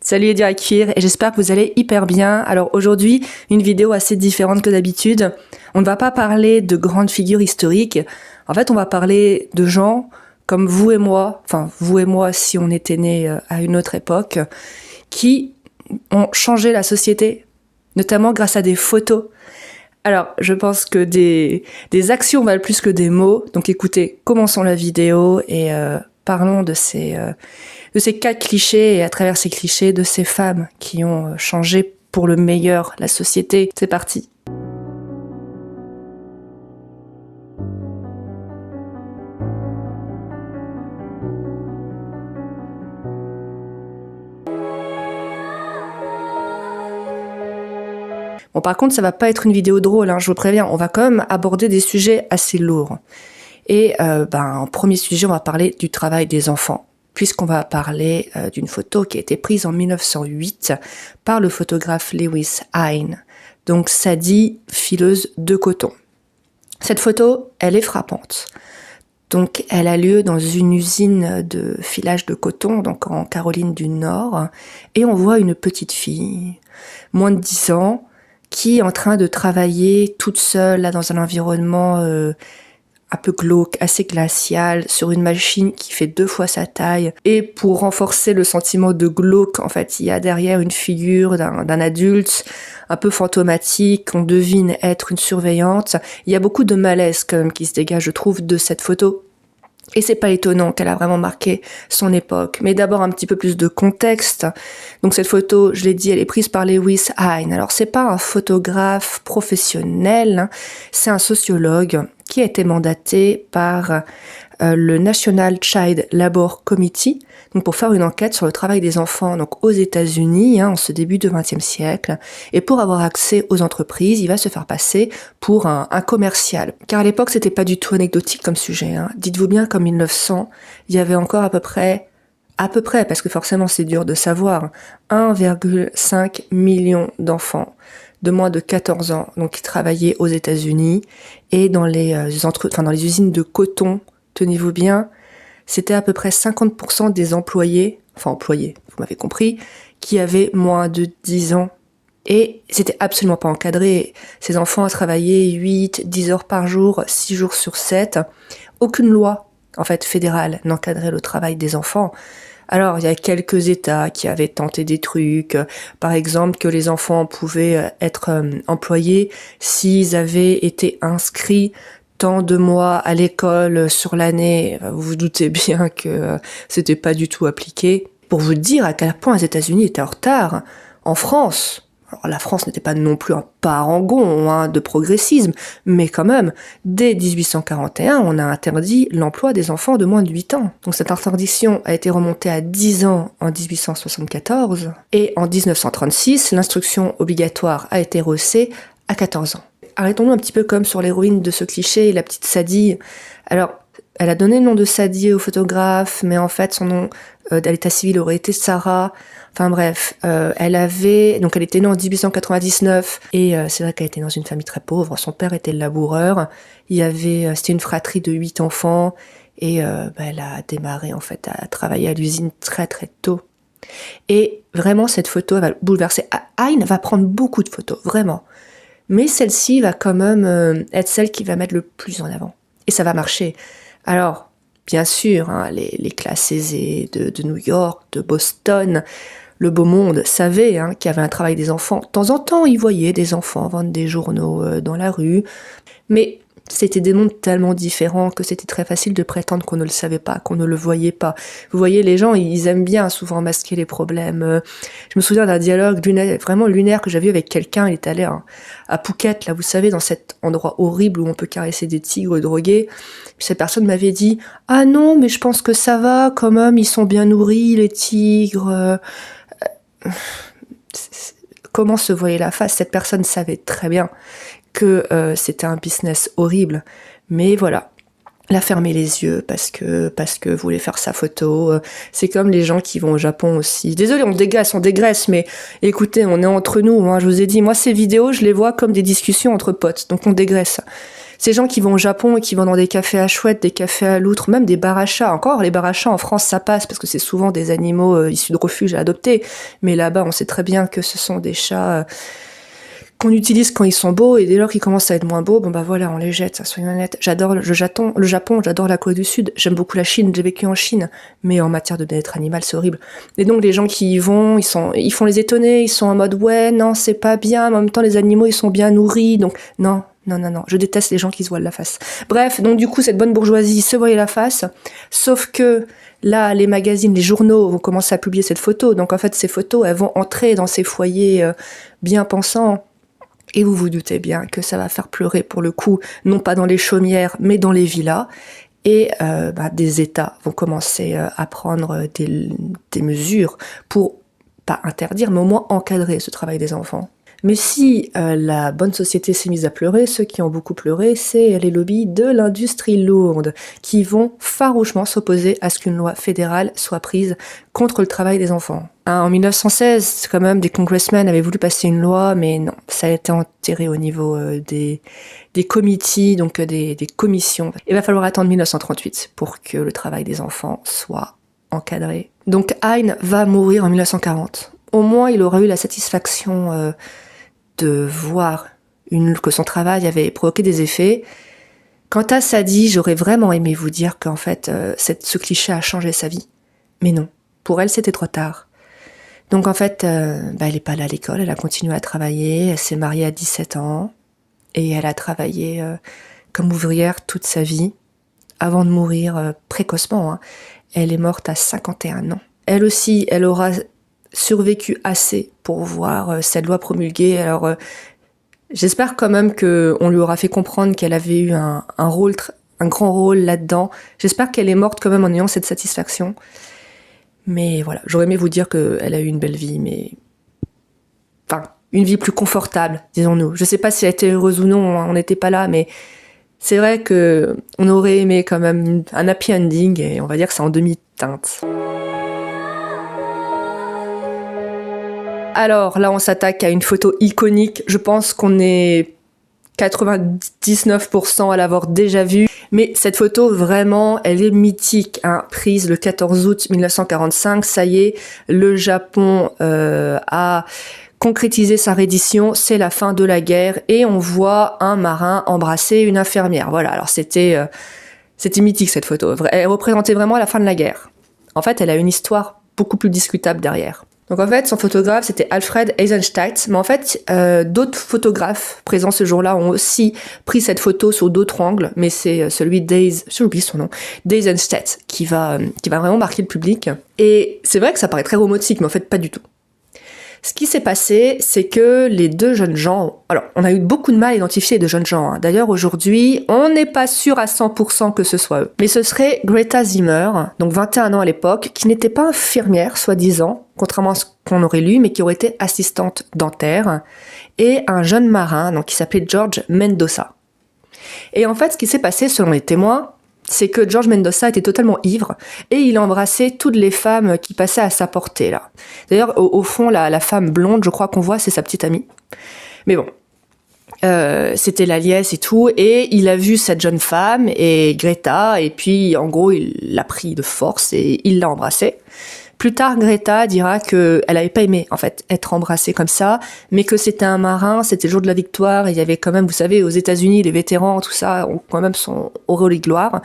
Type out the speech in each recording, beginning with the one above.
Salut Edia Akir et j'espère que vous allez hyper bien. Alors aujourd'hui, une vidéo assez différente que d'habitude. On ne va pas parler de grandes figures historiques. En fait, on va parler de gens comme vous et moi, enfin vous et moi si on était nés à une autre époque, qui ont changé la société, notamment grâce à des photos. Alors, je pense que des actions valent plus que des mots. Donc écoutez, commençons la vidéo et parlons de ces 4 clichés et à travers ces clichés, de ces femmes qui ont changé pour le meilleur la société. C'est parti. Bon, par contre, ça va pas être une vidéo drôle, hein, je vous préviens. On va quand même aborder des sujets assez lourds. Et en premier sujet, on va parler du travail des enfants, puisqu'on va parler d'une photo qui a été prise en 1908 par le photographe Lewis Hine, donc Sadie, fileuse de coton. Cette photo, elle est frappante. Donc, elle a lieu dans une usine de filage de coton, donc en Caroline du Nord, et on voit une petite fille, moins de 10 ans, qui est en train de travailler toute seule là, dans un environnement un peu glauque, assez glacial, sur une machine qui fait 2 fois sa taille. Et pour renforcer le sentiment de glauque, en fait, il y a derrière une figure d'un adulte un peu fantomatique, qu'on devine être une surveillante. Il y a beaucoup de malaise quand même qui se dégage, je trouve, de cette photo. Et c'est pas étonnant qu'elle a vraiment marqué son époque. Mais d'abord un petit peu plus de contexte. Donc cette photo, je l'ai dit, elle est prise par Lewis Hine. Alors c'est pas un photographe professionnel, hein, c'est un sociologue qui a été mandaté par le National Child Labor Committee, donc pour faire une enquête sur le travail des enfants donc aux États-Unis, en ce début du XXe siècle. Et pour avoir accès aux entreprises, il va se faire passer pour un commercial. Car à l'époque, c'était pas du tout anecdotique comme sujet. Dites-vous bien qu'en 1900, il y avait encore à peu près, parce que forcément c'est dur de savoir, 1,5 million d'enfants de moins de 14 ans, donc qui travaillaient aux États-Unis et dans les usines de coton. Tenez-vous bien, c'était à peu près 50% des employés, vous m'avez compris, qui avaient moins de 10 ans. Et c'était absolument pas encadré. Ces enfants travaillaient 8, 10 heures par jour, 6 jours sur 7. Aucune loi, fédérale n'encadrait le travail des enfants. Alors, il y a quelques États qui avaient tenté des trucs. Par exemple, que les enfants pouvaient être employés s'ils avaient été inscrits tant de mois à l'école sur l'année. Vous vous doutez bien que c'était pas du tout appliqué. Pour vous dire à quel point les États-Unis étaient en retard. En France, alors la France n'était pas non plus un parangon de progressisme, mais quand même, dès 1841, on a interdit l'emploi des enfants de moins de 8 ans. Donc cette interdiction a été remontée à 10 ans en 1874, et en 1936, l'instruction obligatoire a été rehaussée à 14 ans. Arrêtons-nous un petit peu comme sur l'héroïne de ce cliché, la petite Sadie. Alors, elle a donné le nom de Sadie au photographe, mais en fait, son nom d'état civil aurait été Sarah. Enfin bref, elle était née en 1899, et c'est vrai qu'elle était dans une famille très pauvre. Son père était laboureur. C'était une fratrie de 8 enfants, et elle a démarré à travailler à l'usine très très tôt. Et vraiment, cette photo, elle va bouleverser. Hine va prendre beaucoup de photos, vraiment. Mais celle-ci va quand même être celle qui va mettre le plus en avant. Et ça va marcher. Alors, bien sûr, les classes aisées de New York, de Boston, le beau monde savait qu'il y avait un travail des enfants. De temps en temps, ils voyaient des enfants vendre des journaux dans la rue. Mais c'était des mondes tellement différents que c'était très facile de prétendre qu'on ne le savait pas, qu'on ne le voyait pas. Vous voyez, les gens, ils aiment bien souvent masquer les problèmes. Je me souviens d'un dialogue vraiment lunaire que j'avais eu avec quelqu'un. Il est allé à Phuket, là, vous savez, dans cet endroit horrible où on peut caresser des tigres drogués. Puis cette personne m'avait dit « Ah non, mais je pense que ça va, quand même, ils sont bien nourris, les tigres. » Comment se voyait la face? Cette personne savait très bien que c'était un business horrible, mais voilà, elle a fermé les yeux parce que voulait faire sa photo. C'est comme les gens qui vont au Japon aussi. Désolé, on dégraisse, mais écoutez, on est entre nous. Je vous ai dit, moi ces vidéos, je les vois comme des discussions entre potes, donc on dégraisse. Ces gens qui vont au Japon et qui vont dans des cafés à chouettes, des cafés à loutres, même des bars à chats. Encore, les bars à chats en France, ça passe parce que c'est souvent des animaux issus de refuges à adopter. Mais là-bas, on sait très bien que ce sont des chats qu'on utilise quand ils sont beaux, et dès lors qu'ils commencent à être moins beaux, bon bah voilà, on les jette, ça, soyons honnêtes. J'adore le Japon, j'adore la Corée du Sud, j'aime beaucoup la Chine, j'ai vécu en Chine, mais en matière de bien-être animal, c'est horrible. Et donc les gens qui y vont, ils font les étonnés, ils sont en mode ouais, non, c'est pas bien, mais en même temps les animaux ils sont bien nourris, donc non, je déteste les gens qui se voilent la face. Bref, donc du coup cette bonne bourgeoisie se voilait la face, sauf que là, les magazines, les journaux vont commencer à publier cette photo, donc en fait ces photos, elles vont entrer dans ces foyers bien pensants. Et vous vous doutez bien que ça va faire pleurer pour le coup, non pas dans les chaumières, mais dans les villas. Et des États vont commencer à prendre des mesures pour, pas interdire, mais au moins encadrer ce travail des enfants. Mais si la bonne société s'est mise à pleurer, ceux qui ont beaucoup pleuré, c'est les lobbies de l'industrie lourde, qui vont farouchement s'opposer à ce qu'une loi fédérale soit prise contre le travail des enfants. En 1916, quand même, des congressmen avaient voulu passer une loi, mais non, ça a été enterré au niveau des comités, donc des commissions. Il va falloir attendre 1938 pour que le travail des enfants soit encadré. Donc Hein va mourir en 1940. Au moins, il aura eu la satisfaction de voir que son travail avait provoqué des effets. Quant à Sadie, j'aurais vraiment aimé vous dire qu'en fait, ce cliché a changé sa vie. Mais non, pour elle, c'était trop tard. Donc en fait, elle n'est pas allée à l'école, elle a continué à travailler, elle s'est mariée à 17 ans, et elle a travaillé comme ouvrière toute sa vie, avant de mourir précocement. Hein. Elle est morte à 51 ans. Elle aussi, elle aura survécu assez pour voir cette loi promulguée. Alors, j'espère quand même qu'on lui aura fait comprendre qu'elle avait eu un grand rôle là-dedans. J'espère qu'elle est morte quand même en ayant cette satisfaction. Mais voilà, j'aurais aimé vous dire qu'elle a eu une belle vie, mais... Enfin, une vie plus confortable, disons-nous. Je sais pas si elle était heureuse ou non, on n'était pas là, mais c'est vrai que on aurait aimé quand même un happy ending, et on va dire que c'est en demi-teinte. Alors là, on s'attaque à une photo iconique. Je pense qu'on est 99% à l'avoir déjà vue. Mais cette photo, vraiment, elle est mythique. Hein. Prise le 14 août 1945, ça y est, le Japon a concrétisé sa reddition. C'est la fin de la guerre et on voit un marin embrasser une infirmière. Voilà, alors c'était mythique cette photo. Elle représentait vraiment la fin de la guerre. En fait, elle a une histoire beaucoup plus discutable derrière. Donc en fait, son photographe, c'était Alfred Eisenstadt. Mais en fait, d'autres photographes présents ce jour-là ont aussi pris cette photo sous d'autres angles. Mais c'est celui j'oublie son nom, d'Eisenstadt, qui va vraiment marquer le public. Et c'est vrai que ça paraît très romantique, mais en fait, pas du tout. Ce qui s'est passé, c'est que les deux jeunes gens... Alors, on a eu beaucoup de mal à identifier les deux jeunes gens. Hein. D'ailleurs, aujourd'hui, on n'est pas sûr à 100% que ce soit eux. Mais ce serait Greta Zimmer, donc 21 ans à l'époque, qui n'était pas infirmière, soi-disant, contrairement à ce qu'on aurait lu, mais qui aurait été assistante dentaire, et un jeune marin, donc qui s'appelait George Mendoza. Et en fait, ce qui s'est passé, selon les témoins, c'est que George Mendoza était totalement ivre et il embrassait toutes les femmes qui passaient à sa portée, là. D'ailleurs, au fond, la femme blonde, je crois qu'on voit, c'est sa petite amie. Mais bon, c'était la liesse et tout, et il a vu cette jeune femme et Greta, et puis en gros, il l'a pris de force et il l'a embrassée. Plus tard, Greta dira qu'elle n'avait pas aimé, en fait, être embrassée comme ça, mais que c'était un marin, c'était le jour de la victoire, et il y avait quand même, vous savez, aux États-Unis, les vétérans, tout ça, ont quand même son auréole de gloire.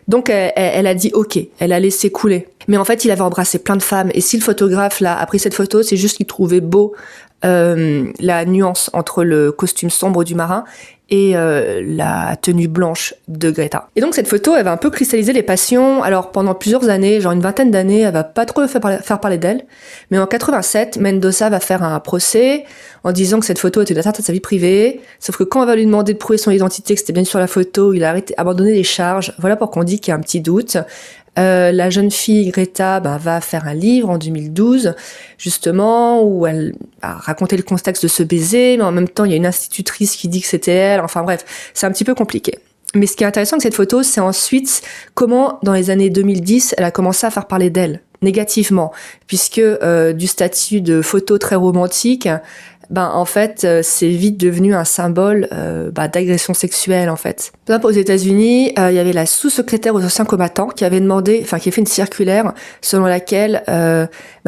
Donc, elle a dit OK, elle a laissé couler. Mais en fait, il avait embrassé plein de femmes, et si le photographe, là, a pris cette photo, c'est juste qu'il trouvait beau la nuance entre le costume sombre du marin et la tenue blanche de Greta. Et donc cette photo, elle va un peu cristalliser les passions. Alors pendant plusieurs années, genre une vingtaine d'années, elle va pas trop faire parler d'elle. Mais en 87, Mendoza va faire un procès en disant que cette photo était une atteinte à sa vie privée. Sauf que quand on va lui demander de prouver son identité, que c'était bien sur la photo, il a abandonné les charges. Voilà pourquoi on dit qu'il y a un petit doute. La jeune fille Greta va faire un livre en 2012 justement où elle a raconté le contexte de ce baiser, mais en même temps il y a une institutrice qui dit que c'était elle. Enfin bref, c'est un petit peu compliqué. Mais ce qui est intéressant avec cette photo, c'est ensuite comment dans les années 2010 elle a commencé à faire parler d'elle négativement, puisque du statut de photo très romantique, en fait, c'est vite devenu un symbole d'agression sexuelle, en fait. Par exemple, aux États-Unis, il y avait la sous-secrétaire aux anciens combattants qui avait demandé, qui a fait une circulaire selon laquelle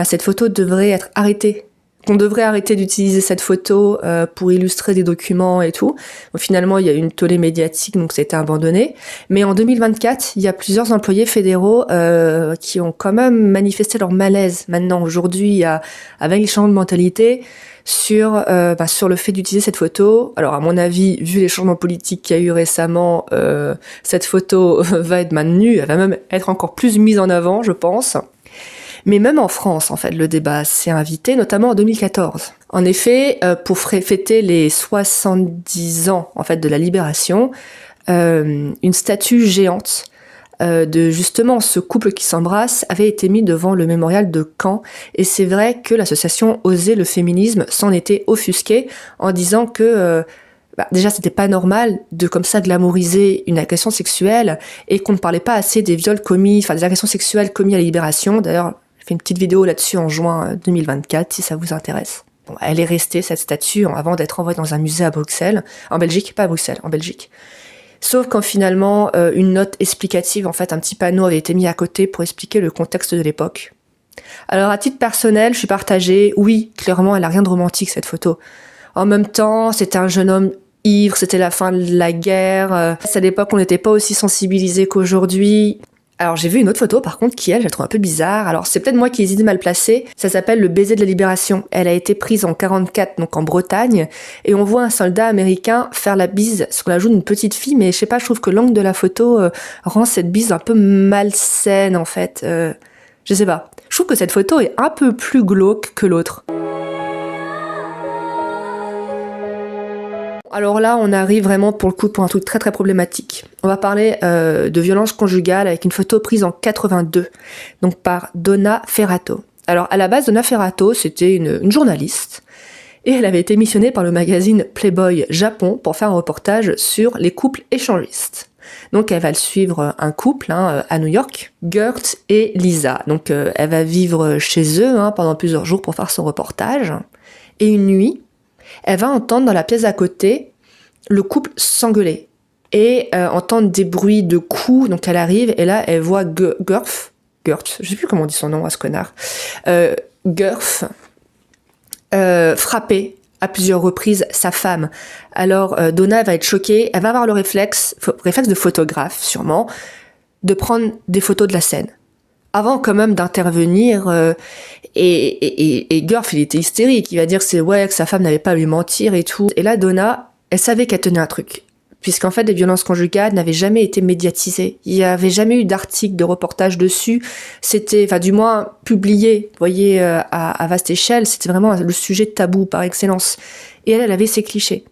cette photo devrait être arrêtée. Qu'on devrait arrêter d'utiliser cette photo pour illustrer des documents et tout. Bon, finalement, il y a eu une tollée médiatique, donc ça a été abandonné. Mais en 2024, il y a plusieurs employés fédéraux qui ont quand même manifesté leur malaise. Maintenant, aujourd'hui, avec les changements de mentalité, sur le fait d'utiliser cette photo. Alors, à mon avis, vu les changements politiques qu'il y a eu récemment, cette photo va être maintenue, elle va même être encore plus mise en avant, je pense. Mais même en France, en fait, le débat s'est invité, notamment en 2014. En effet, pour fêter les 70 ans, en fait, de la libération, une statue géante de justement ce couple qui s'embrasse avait été mise devant le mémorial de Caen. Et c'est vrai que l'association Oser le féminisme s'en était offusquée en disant que déjà c'était pas normal de comme ça glamouriser une agression sexuelle et qu'on ne parlait pas assez des viols commis, des agressions sexuelles commises à la libération. D'ailleurs, j'ai fait une petite vidéo là-dessus en juin 2024 si ça vous intéresse. Bon, elle est restée cette statue avant d'être envoyée dans un musée à Bruxelles, en Belgique, pas à Bruxelles, en Belgique. Sauf quand finalement une note explicative, en fait un petit panneau avait été mis à côté pour expliquer le contexte de l'époque. Alors à titre personnel, je suis partagée. Oui, clairement, elle a rien de romantique cette photo. En même temps, c'était un jeune homme ivre, c'était la fin de la guerre. À l'époque, on n'était pas aussi sensibilisés qu'aujourd'hui. Alors j'ai vu une autre photo par contre qui, elle, je la trouve un peu bizarre. Alors c'est peut-être moi qui ai les idées mal placées. Ça s'appelle le baiser de la libération. Elle a été prise en 44, donc en Bretagne. Et on voit un soldat américain faire la bise sur la joue d'une petite fille. Mais je sais pas, je trouve que l'angle de la photo rend cette bise un peu malsaine en fait. Je sais pas. Je trouve que cette photo est un peu plus glauque que l'autre. Alors là, on arrive vraiment pour un truc très très problématique. On va parler de violence conjugale avec une photo prise en 82, donc par Donna Ferrato. Alors à la base, Donna Ferrato, c'était une journaliste et elle avait été missionnée par le magazine Playboy Japon pour faire un reportage sur les couples échangistes. Donc elle va suivre un couple à New York, Gert et Lisa. Donc elle va vivre chez eux pendant plusieurs jours pour faire son reportage. Et une nuit, elle va entendre dans la pièce à côté le couple s'engueuler et entendre des bruits de coups. Donc elle arrive et là elle voit Gert, je sais plus comment on dit son nom à ce connard, Gert frapper à plusieurs reprises sa femme. Alors Donna va être choquée, elle va avoir le réflexe de photographe sûrement, de prendre des photos de la scène. Avant quand même d'intervenir, et Gert, il était hystérique, il va dire que sa femme n'avait pas à lui mentir et tout. Et là, Donna, elle savait qu'elle tenait un truc. Puisqu'en fait, les violences conjugales n'avaient jamais été médiatisées. Il n'y avait jamais eu d'article, de reportage dessus. C'était, du moins, publié, vous voyez, à vaste échelle. C'était vraiment le sujet tabou par excellence. Et elle avait ses clichés.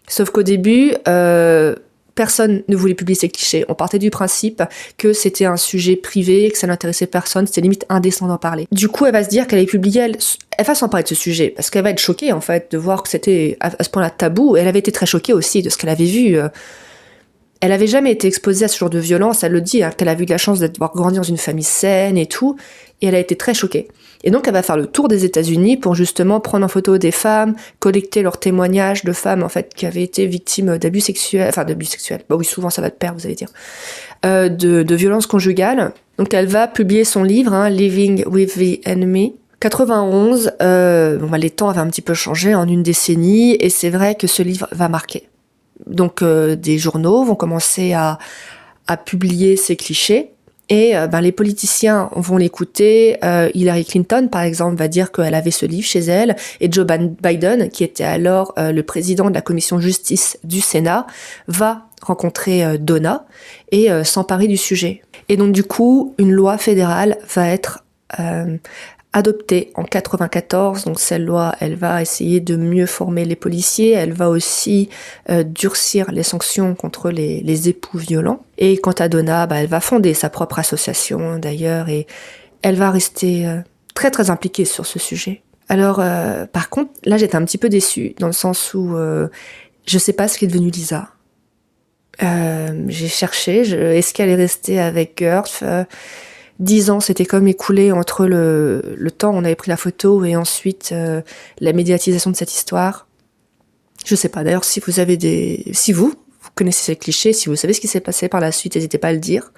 Sauf qu'au début, personne ne voulait publier ces clichés. On partait du principe que c'était un sujet privé, que ça n'intéressait personne, c'était limite indécent d'en parler. Du coup, elle va se dire qu'elle allait publier, elle va s'en parler de ce sujet, parce qu'elle va être choquée, en fait, de voir que c'était à ce point-là tabou. Elle avait été très choquée aussi de ce qu'elle avait vu. Elle avait jamais été exposée à ce genre de violence, elle le dit, qu'elle a eu de la chance d'avoir grandi dans une famille saine et tout, et elle a été très choquée. Et donc elle va faire le tour des États-Unis pour justement prendre en photo des femmes, collecter leurs témoignages de femmes en fait qui avaient été victimes d'abus sexuels, oui souvent ça va de pair vous allez dire, de violences conjugales. Donc elle va publier son livre, Living with the Enemy. 91, les temps avaient un petit peu changé en une décennie et c'est vrai que ce livre va marquer. Donc des journaux vont commencer à publier ces clichés. Et les politiciens vont l'écouter. Hillary Clinton, par exemple, va dire qu'elle avait ce livre chez elle. Et Joe Biden, qui était alors le président de la commission justice du Sénat, va rencontrer Donna et s'emparer du sujet. Et donc du coup, une loi fédérale va être adoptée en 94. Donc cette loi, elle va essayer de mieux former les policiers. Elle va aussi durcir les sanctions contre les époux violents. Et quant à Donna, elle va fonder sa propre association d'ailleurs et elle va rester très très impliquée sur ce sujet. Alors par contre, là j'étais un petit peu déçue dans le sens où je sais pas ce qui est devenu Lisa. J'ai cherché, est-ce qu'elle est restée avec Gert 10 ans s'étaient comme écoulés entre le temps où on avait pris la photo et ensuite la médiatisation de cette histoire. Je sais pas, d'ailleurs, si vous avez si vous connaissez ces clichés, si vous savez ce qui s'est passé par la suite, n'hésitez pas à le dire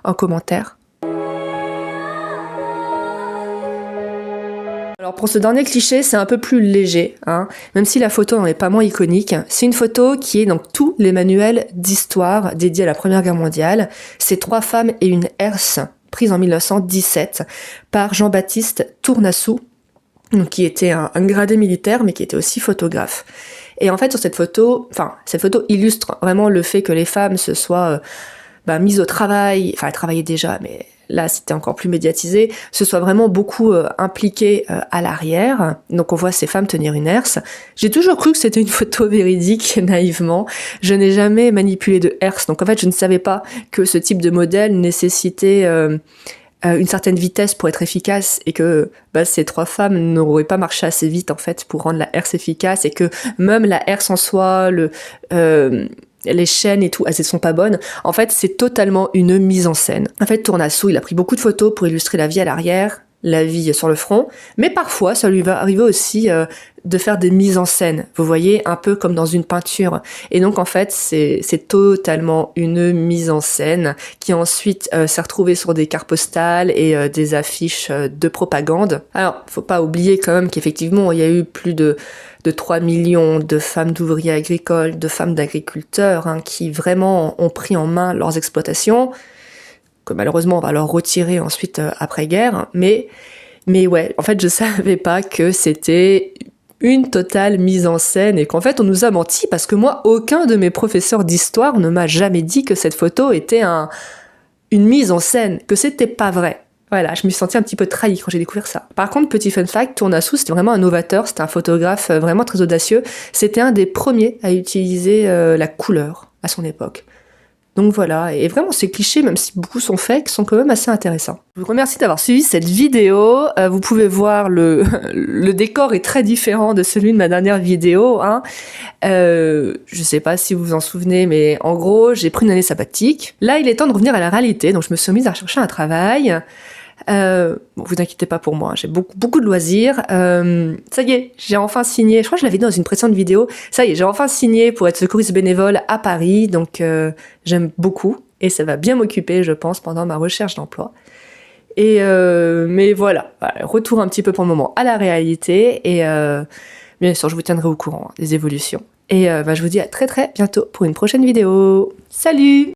en commentaire. Alors pour ce dernier cliché, c'est un peu plus léger, hein, même si la photo n'en est pas moins iconique. C'est une photo qui est dans tous les manuels d'histoire dédiés à la Première Guerre mondiale. C'est 3 femmes et une herse, prise en 1917 par Jean-Baptiste Tournassou, donc qui était un gradé militaire, mais qui était aussi photographe. Et en fait, sur cette photo illustre vraiment le fait que les femmes se soient mises au travail, enfin elles travaillaient déjà, mais là c'était encore plus médiatisé, se soient vraiment beaucoup impliquées à l'arrière. Donc on voit ces femmes tenir une herse. J'ai toujours cru que c'était une photo véridique, naïvement. Je n'ai jamais manipulé de herse, donc en fait je ne savais pas que ce type de modèle nécessitait une certaine vitesse pour être efficace et que ces 3 femmes n'auraient pas marché assez vite en fait pour rendre la herse efficace et que même la herse en soi, les chaînes et tout, elles sont pas bonnes. En fait, c'est totalement une mise en scène. En fait, Tournassou, il a pris beaucoup de photos pour illustrer la vie à l'arrière, la vie sur le front, mais parfois, ça lui va arriver aussi de faire des mises en scène. Vous voyez, un peu comme dans une peinture. Et donc, en fait, c'est totalement une mise en scène qui ensuite s'est retrouvée sur des cartes postales et des affiches de propagande. Alors, faut pas oublier quand même qu'effectivement, il y a eu plus de 3 millions de femmes d'ouvriers agricoles, de femmes d'agriculteurs, hein, qui vraiment ont pris en main leurs exploitations, que malheureusement on va leur retirer ensuite après-guerre, mais ouais, en fait je savais pas que c'était une totale mise en scène et qu'en fait on nous a menti parce que moi, aucun de mes professeurs d'histoire ne m'a jamais dit que cette photo était une mise en scène, que c'était pas vrai. Voilà, je me suis sentie un petit peu trahie quand j'ai découvert ça. Par contre, petit fun fact, Tournassou, c'était vraiment un novateur, c'était un photographe vraiment très audacieux. C'était un des premiers à utiliser la couleur à son époque. Donc voilà, et vraiment ces clichés, même si beaucoup sont faits, sont quand même assez intéressants. Je vous remercie d'avoir suivi cette vidéo. Vous pouvez voir le décor est très différent de celui de ma dernière vidéo, hein. Je sais pas si vous vous en souvenez, mais en gros, j'ai pris une année sabbatique. Là, il est temps de revenir à la réalité, donc je me suis remise à rechercher un travail. Vous inquiétez pas pour moi, j'ai beaucoup de loisirs. Ça y est, j'ai enfin signé, je crois que je l'avais dit dans une précédente vidéo, ça y est, j'ai enfin signé pour être secouriste bénévole à Paris, donc j'aime beaucoup, et ça va bien m'occuper, je pense, pendant ma recherche d'emploi. Et mais voilà, retour un petit peu pour le moment à la réalité, et bien sûr, je vous tiendrai au courant des évolutions. Et je vous dis à très bientôt pour une prochaine vidéo. Salut!